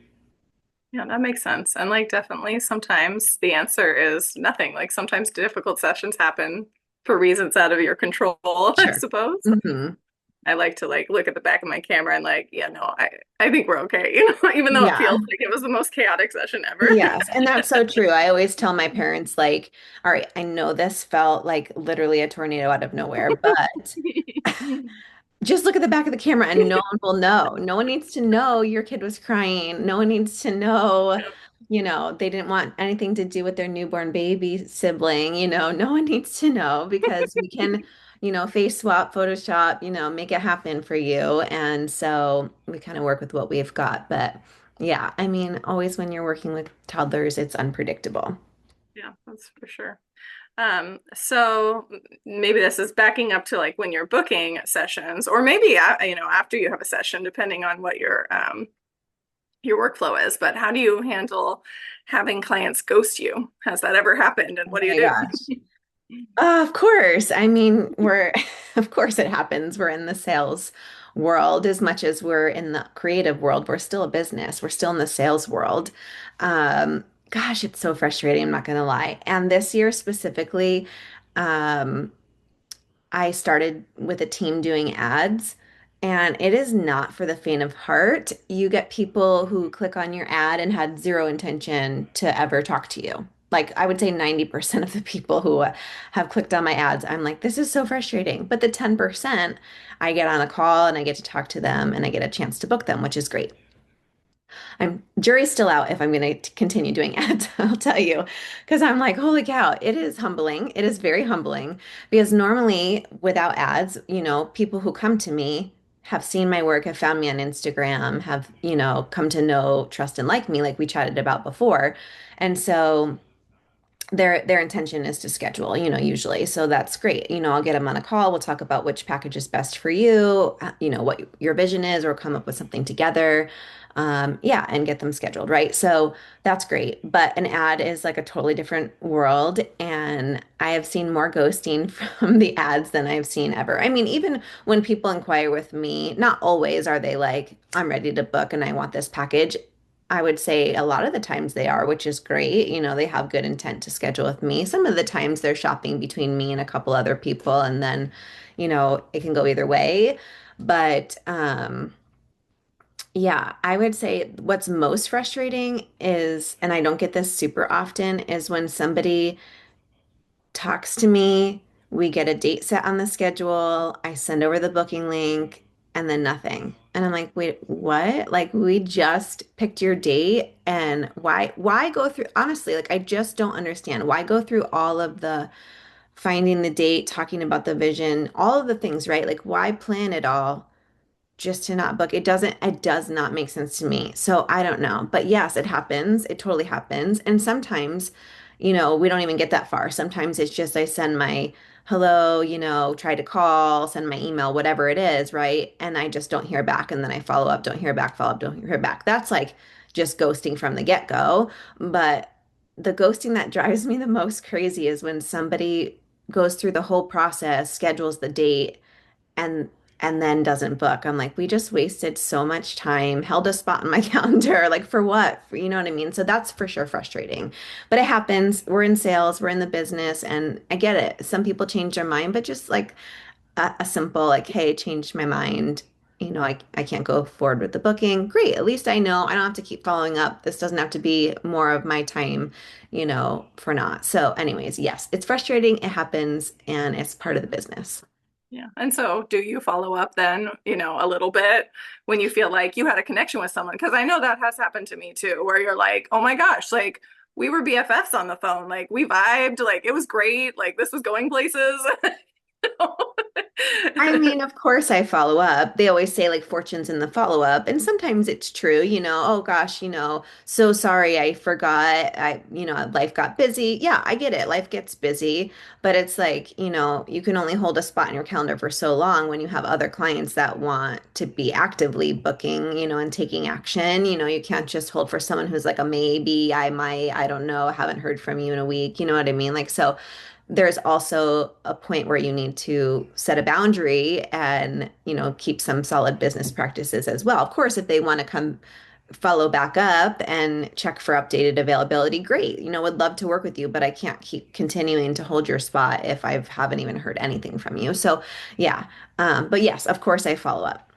Yeah, that makes sense. And like definitely sometimes the answer is nothing. Like sometimes difficult sessions happen for reasons out of your control, I Sure. suppose. Hmm. I like to like look at the back of my camera and like, yeah, no, I think we're okay, even though it feels Yeah. like it was the most chaotic session ever. Yes, and that's so true. I always tell my parents, like, all right, I know this felt like literally a tornado out of nowhere, but just look at the back of the camera and no one will know. No one needs to know your kid was crying. No one needs to know, they didn't want anything to do with their newborn baby sibling. No one needs to know because we can, face swap, Photoshop, make it happen for you. And so we kind of work with what we've got. But yeah, I mean, always when you're working with toddlers, it's unpredictable. Yeah, that's for sure. So maybe this is backing up to like when you're booking sessions, or maybe after you have a session, depending on what your workflow is. But how do you handle having clients ghost you? Has that ever happened, and Oh what do you my do? gosh. Of course. I mean, of course it happens. We're in the sales world as much as we're in the creative world. We're still a business. We're still in the sales world. Gosh, it's so frustrating. I'm not going to lie. And this year specifically, um, I started with a team doing ads, and it is not for the faint of heart. You get people who click on your ad and had zero intention to ever talk to you. Like, I would say 90% of the people who have clicked on my ads, I'm like, this is so frustrating. But the 10%, I get on a call and I get to talk to them and I get a chance to book them, which is great. I'm jury's still out if I'm going to continue doing ads, I'll tell you, because I'm like, holy cow, it is humbling. It is very humbling because normally without ads, people who come to me have seen my work, have found me on Instagram, have, come to know, trust, and like me, like we chatted about before. And so their intention is to schedule, usually. So that's great. I'll get them on a call. We'll talk about which package is best for you, what your vision is, or come up with something together. Yeah, and get them scheduled, right? So that's great. But an ad is like a totally different world, and I have seen more ghosting from the ads than I've seen ever. I mean, even when people inquire with me, not always are they like, I'm ready to book and I want this package. I would say a lot of the times they are, which is great. They have good intent to schedule with me. Some of the times they're shopping between me and a couple other people, and then, it can go either way. But yeah, I would say what's most frustrating is, and I don't get this super often, is when somebody talks to me, we get a date set on the schedule, I send over the booking link, and then nothing. And I'm like, wait, what? Like we just picked your date and why go through honestly, like I just don't understand. Why go through all of the finding the date, talking about the vision, all of the things, right? Like why plan it all just to not book? It does not make sense to me. So I don't know. But yes, it happens. It totally happens. And sometimes, we don't even get that far. Sometimes it's just I send my hello, try to call, send my email, whatever it is, right? And I just don't hear back. And then I follow up, don't hear back, follow up, don't hear back. That's like just ghosting from the get-go. But the ghosting that drives me the most crazy is when somebody goes through the whole process, schedules the date, and then doesn't book. I'm like, we just wasted so much time, held a spot in my calendar, like for what? You know what I mean? So that's for sure frustrating. But it happens. We're in sales, we're in the business, and I get it. Some people change their mind, but just like a simple like, hey, changed my mind. I can't go forward with the booking. Great. At least I know I don't have to keep following up. This doesn't have to be more of my time, for not. So, anyways, yes, it's frustrating. It happens and it's part of the business. Yeah. And so do you follow up then, a little bit when you feel like you had a connection with someone? Because I know that has happened to me too, where you're like, oh my gosh, like we were BFFs on the phone. Like we vibed, like it was great. Like this was going places. I mean, of course I follow up. They always say like fortune's in the follow up, and sometimes it's true, oh gosh, so sorry I forgot. Life got busy. Yeah, I get it. Life gets busy, but it's like, you can only hold a spot in your calendar for so long when you have other clients that want to be actively booking, and taking action. You can't just hold for someone who's like a maybe, I might, I don't know, haven't heard from you in a week. You know what I mean? Like, so there's also a point where you need to set a boundary and, keep some solid business practices as well. Of course, if they want to come follow back up and check for updated availability, great. Would love to work with you, but I can't keep continuing to hold your spot if I haven't even heard anything from you. So, yeah. But yes, of course, I follow up.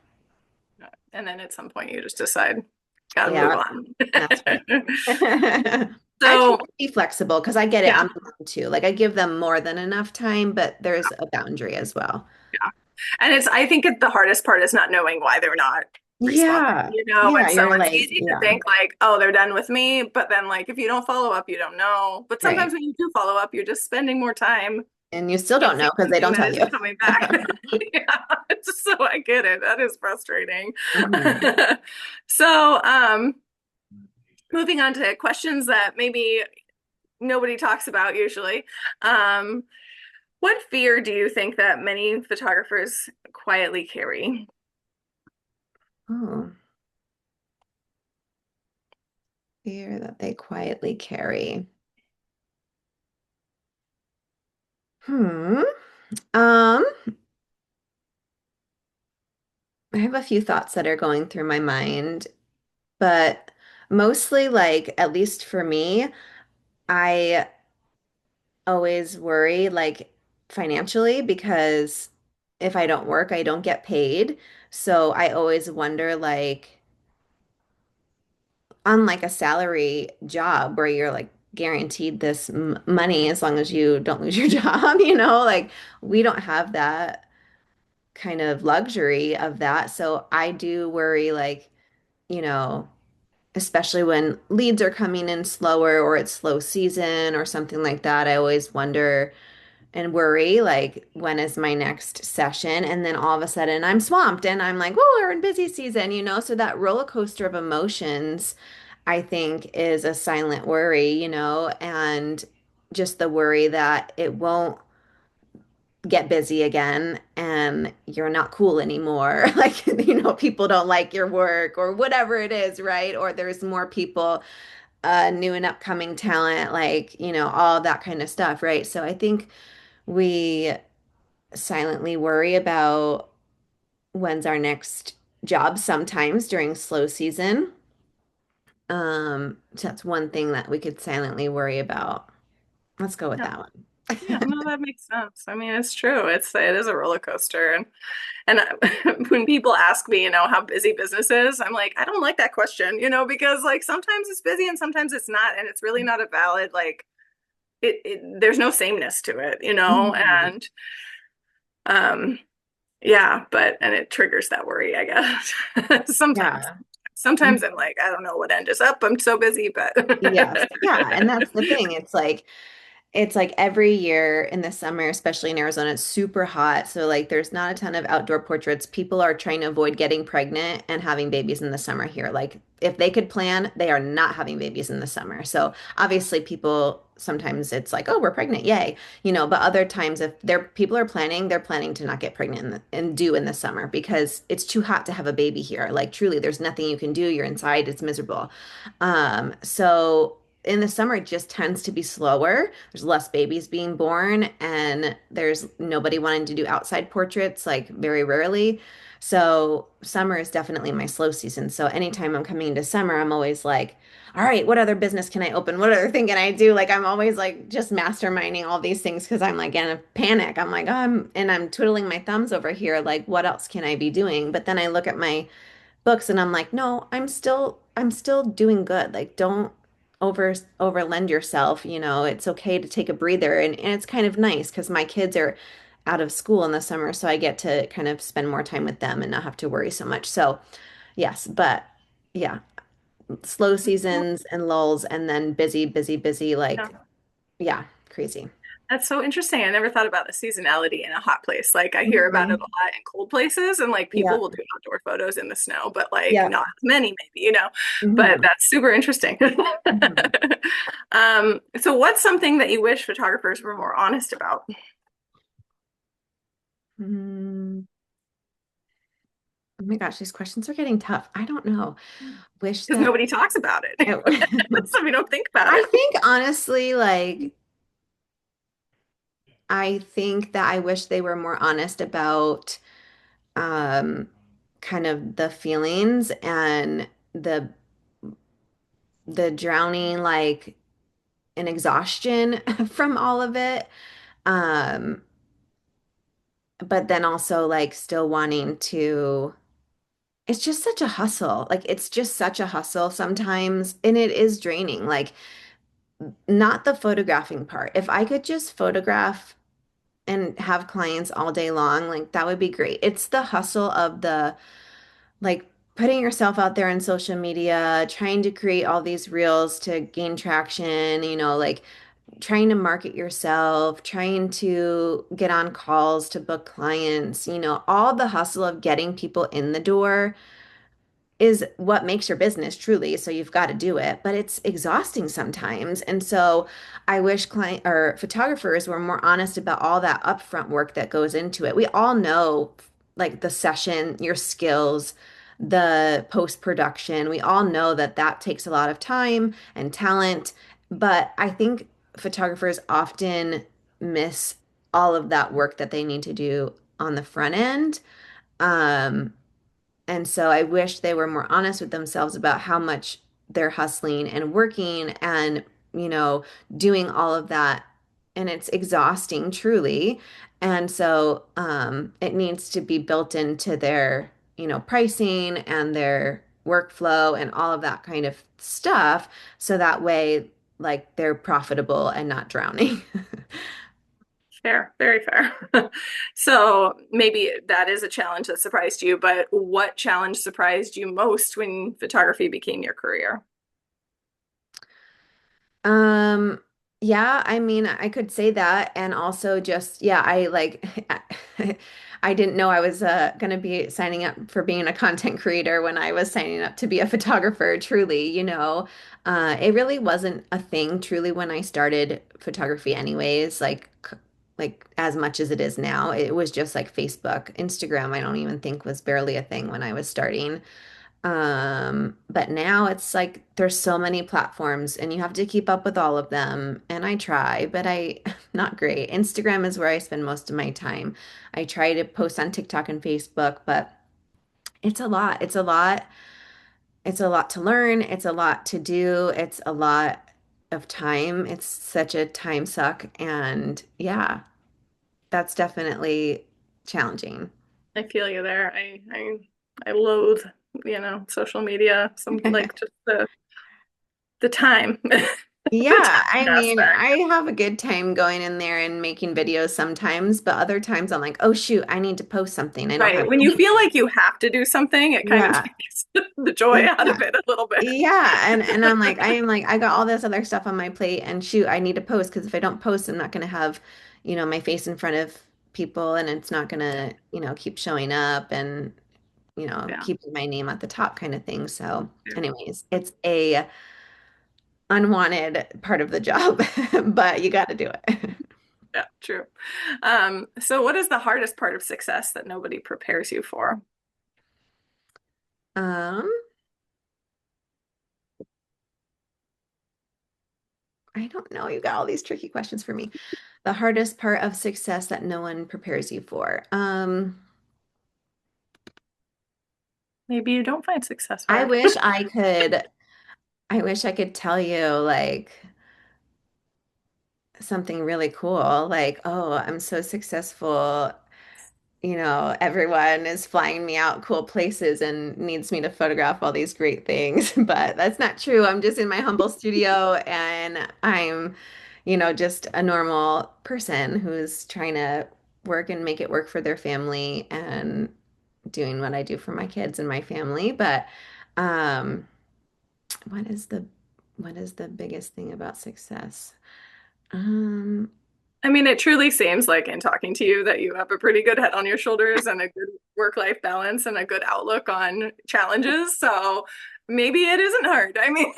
And then at some point you just decide, gotta move Yeah, on. that's right. I try So to be flexible because I get it. yeah, I'm the too. Like I give them more than enough time, but there's a boundary as well. yeah. And I think the hardest part is not knowing why they're not responding, Yeah. Yeah, and so you're it's like, easy to yeah. think like, oh, they're done with me. But then like, if you don't follow up, you don't know. But sometimes Right. when you do follow up, you're just spending more time And you still don't know wasting because they 15 don't tell minutes you. and coming back. Yeah, so I get it. That is frustrating. Mhm. So, moving on to questions that maybe nobody talks about usually. Um, what fear do you think that many photographers quietly carry? Oh, fear that they quietly carry. Hmm. Um, I have a few thoughts that are going through my mind, but mostly like, at least for me, I always worry like financially because if I don't work, I don't get paid. So I always wonder like unlike a salary job where you're like guaranteed this m money as long as you don't lose your job, like we don't have that kind of luxury of that. So I do worry like, you know, especially when leads are coming in slower or it's slow season or something like that. I always wonder and worry like when is my next session, and then all of a sudden I'm swamped and I'm like, oh, we're in busy season, so that roller coaster of emotions I think is a silent worry, and just the worry that it won't get busy again and you're not cool anymore. Like, people don't like your work or whatever it is, right? Or there's more people, new and upcoming talent, like, all that kind of stuff, right? So I think we silently worry about when's our next job sometimes during slow season. So that's one thing that we could silently worry about. Let's go with Yeah. that one. Yeah, no, that makes sense. I mean, it's true. It is a roller coaster, and when people ask me, how busy business is, I'm like, I don't like that question, because like sometimes it's busy and sometimes it's not, and it's really not a valid like there's no sameness to it, Mhm. and um yeah, and it triggers that worry, I guess. Sometimes. Yeah. Sometimes I'm like, I don't know what end is up. I'm so busy, but Yes. Yeah. And that's the thing. It's like every year in the summer, especially in Arizona, it's super hot. So like there's not a ton of outdoor portraits. People are trying to avoid getting pregnant and having babies in the summer here. Like if they could plan, they are not having babies in the summer. So obviously people sometimes it's like, oh, we're pregnant, yay. But other times if people are planning, they're planning to not get pregnant and due in the summer because it's too hot to have a baby here. Like truly, there's nothing you can do. You're inside, it's miserable. So in the summer, it just tends to be slower. There's less babies being born, and there's nobody wanting to do outside portraits, like very rarely. So summer is definitely my slow season. So anytime I'm coming into summer, I'm always like, all right, what other business can I open? What other thing can I do? Like I'm always like just masterminding all these things because I'm like in a panic. I'm like, and I'm twiddling my thumbs over here, like, what else can I be doing? But then I look at my books and I'm like, no, I'm still doing good. Like don't overlend yourself, it's okay to take a breather and it's kind of nice because my kids are out of school in the summer, so I get to kind of spend more time with them and not have to worry so much. So, yes, but yeah, slow seasons and lulls and then busy, busy, busy, yeah. like yeah, crazy. That's so interesting. I never thought about the seasonality in a hot place. Like I hear about it a Mhm. lot in cold places and like people Yeah. will do outdoor photos in the snow, but like Yeah. not as many maybe. But Hmm. that's super interesting. Hmm. So what's something that you wish photographers were more honest about? Mm. Oh my gosh, these questions are getting tough. I don't know. Wish Because that nobody talks about it. it, So we don't think about I it. think honestly, like, I think that I wish they were more honest about um, kind of the feelings and the drowning, like, and exhaustion from all of it. Um, but then also like still wanting to, it's just such a hustle. Like, it's just such a hustle sometimes, and it is draining. Like, not the photographing part. If I could just photograph and have clients all day long, like that would be great. It's the hustle of the like putting yourself out there on social media, trying to create all these reels to gain traction, like trying to market yourself, trying to get on calls to book clients, all the hustle of getting people in the door is what makes your business truly. So you've got to do it, but it's exhausting sometimes. And so I wish client or photographers were more honest about all that upfront work that goes into it. We all know like the session, your skills, the post-production. We all know that that takes a lot of time and talent, but I think photographers often miss all of that work that they need to do on the front end. Um, and so I wish they were more honest with themselves about how much they're hustling and working and, you know, doing all of that. And it's exhausting, truly. And so it needs to be built into their, pricing and their workflow and all of that kind of stuff. So that way, like, they're profitable and not drowning. Fair, very fair. So maybe that is a challenge that surprised you, but what challenge surprised you most when photography became your career? Um, Yeah, I mean, I could say that. And also just, yeah, I like, I didn't know I was going to be signing up for being a content creator when I was signing up to be a photographer, truly, you know. It really wasn't a thing truly when I started photography anyways, like as much as it is now. It was just like Facebook. Instagram, I don't even think was barely a thing when I was starting. But now it's like there's so many platforms and you have to keep up with all of them. And I try, but not great. Instagram is where I spend most of my time. I try to post on TikTok and Facebook, but it's a lot. It's a lot. It's a lot to learn. It's a lot to do. It's a lot of time. It's such a time suck. And yeah, that's definitely challenging. I feel you there. I loathe, social media, some like just the time, the Yeah, I time mean, aspect. I have a good time going in there and making videos sometimes, but other times I'm like, oh shoot, I need to post something. I don't Right. have When you any. feel like you have to do something, it kind of Yeah. takes the joy out Yeah. of it a little bit. Yeah. And I'm like, I got all this other stuff on my plate and shoot, I need to post because if I don't post, I'm not gonna have, my face in front of people and it's not gonna, keep showing up and, Yeah. keeping my name at the top kind of thing. So Yeah. anyways, it's a unwanted part of the job, but you got to do it. Yeah, true. So what is the hardest part of success that nobody prepares you for? Um, I don't know. You got all these tricky questions for me. The hardest part of success that no one prepares you for. Maybe you don't find success I hard. wish I could, I wish I could tell you like something really cool, like, oh, I'm so successful. Everyone is flying me out cool places and needs me to photograph all these great things, but that's not true. I'm just in my humble studio and I'm, just a normal person who's trying to work and make it work for their family and doing what I do for my kids and my family. But um, what is the what is the biggest thing about success? Um, I mean, it truly seems like in talking to you that you have a pretty good head on your shoulders and a good work-life balance and a good outlook on challenges. So maybe it isn't hard. I mean,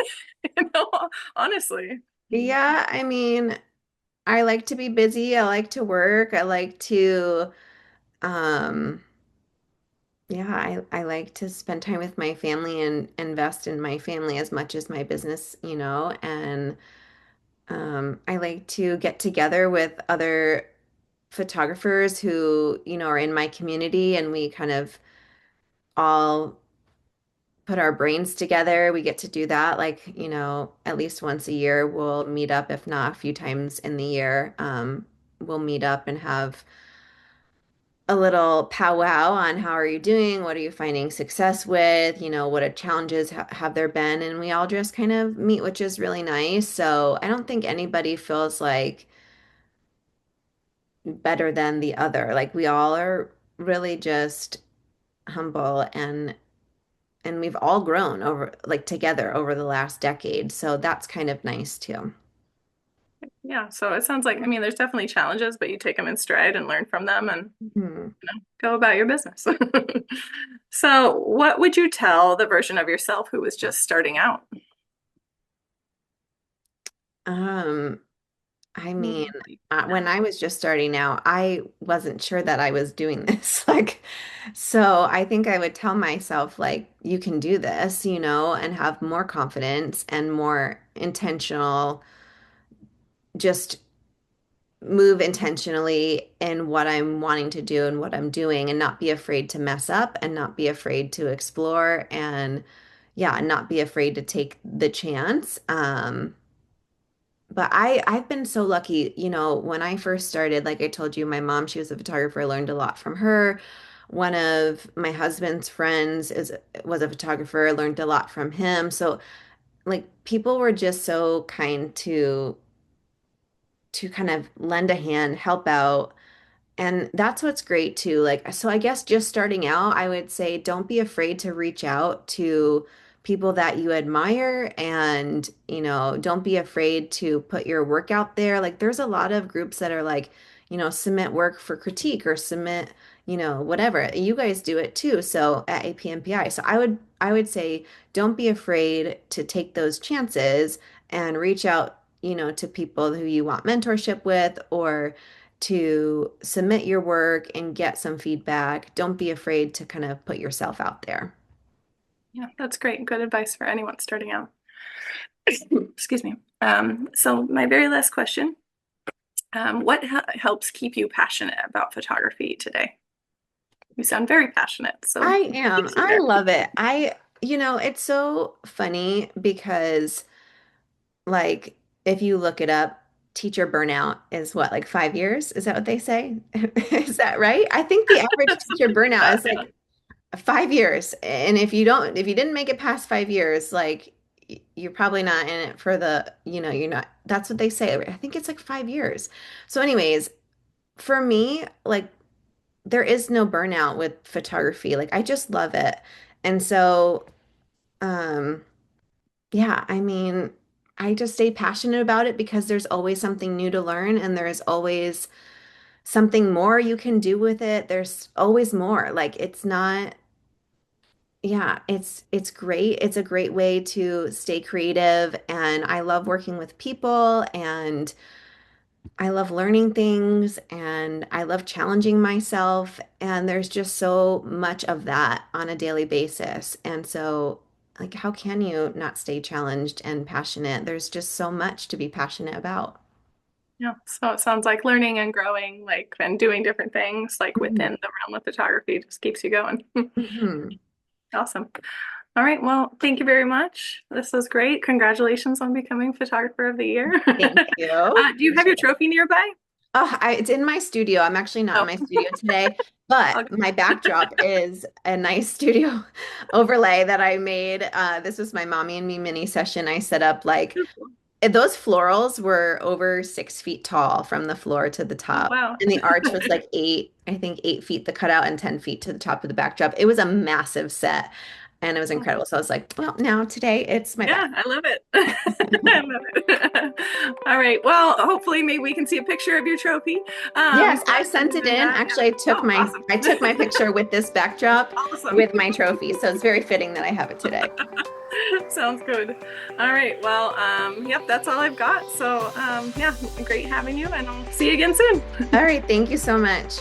honestly. yeah, I mean, I like to be busy. I like to work. I like to, um, yeah, I like to spend time with my family and invest in my family as much as my business, and I like to get together with other photographers who, are in my community and we kind of all put our brains together. We get to do that like, at least once a year. We'll meet up, if not a few times in the year. We'll meet up and have a little powwow on how are you doing? What are you finding success with? What challenges have there been? And we all just kind of meet, which is really nice. So I don't think anybody feels like better than the other. Like we all are really just humble and we've all grown over like together over the last decade. So that's kind of nice too. Yeah, so it sounds like, I mean, there's definitely challenges, but you take them in stride and learn from them and Hmm. go about your business. So, what would you tell the version of yourself who was just starting out? Um, I mean, Mm. when I was just starting out, I wasn't sure that I was doing this. Like, so I think I would tell myself, like, you can do this, and have more confidence and more intentional, just move intentionally in what I'm wanting to do and what I'm doing and not be afraid to mess up and not be afraid to explore and yeah, not be afraid to take the chance. But I've been so lucky, when I first started, like I told you, my mom, she was a photographer, I learned a lot from her. One of my husband's friends is was a photographer, I learned a lot from him. So like people were just so kind to kind of lend a hand, help out. And that's what's great too. Like, so I guess just starting out, I would say don't be afraid to reach out to people that you admire, and, don't be afraid to put your work out there. Like there's a lot of groups that are like, submit work for critique or submit, whatever. You guys do it too. So at APNPI. So I would say don't be afraid to take those chances and reach out, to people who you want mentorship with, or to submit your work and get some feedback. Don't be afraid to kind of put yourself out there. Yeah, that's great. Good advice for anyone starting out. Excuse me. So my very last question, what helps keep you passionate about photography today? You sound very passionate, so I what am. keeps you I there? love it. It's so funny because, like, if you look it up, teacher burnout is what, like 5 years? Is that what they say? Is that right? I think the average teacher Something like burnout that, is yeah. like 5 years. And if you didn't make it past 5 years, like you're probably not in it for you're not, that's what they say. I think it's like 5 years. So anyways, for me, like there is no burnout with photography. Like I just love it. And so, um, yeah, I mean, I just stay passionate about it because there's always something new to learn, and there's always something more you can do with it. There's always more. Like it's not, yeah, it's great. It's a great way to stay creative, and I love working with people, and I love learning things, and I love challenging myself, and there's just so much of that on a daily basis. And so, like, how can you not stay challenged and passionate? There's just so much to be passionate about. Yeah, so it sounds like learning and growing, like, and doing different things, like Mhm. within the realm of photography, just keeps you going. Mhm. Awesome. All right. Well, thank you very much. This was great. Congratulations on becoming Photographer of the Year. Thank you. Do you have Appreciate your it. trophy nearby? It's in my studio. I'm actually not in Oh, my studio today, but okay. my backdrop is a nice studio overlay that I made. This was my mommy and me mini session. I set up like those florals were over 6 feet tall from the floor to the Oh, top. wow. And the arch was like eight, I think 8 feet the cutout and 10 feet to the top of the backdrop. It was a massive set and it was incredible. So I was like, well, now today it's my Yeah, back. I love it. I love it. All right. Well, hopefully maybe we can see a picture of your trophy. Yes, So I when sent you're it doing in. that, yeah. Actually, Oh, awesome. I took my picture with this backdrop Awesome. with my trophy. So it's very fitting that I have it today. Sounds good. All right. Well, yep, that's all I've got. So, yeah, great having you, and I'll see you again soon. All right, thank you so much.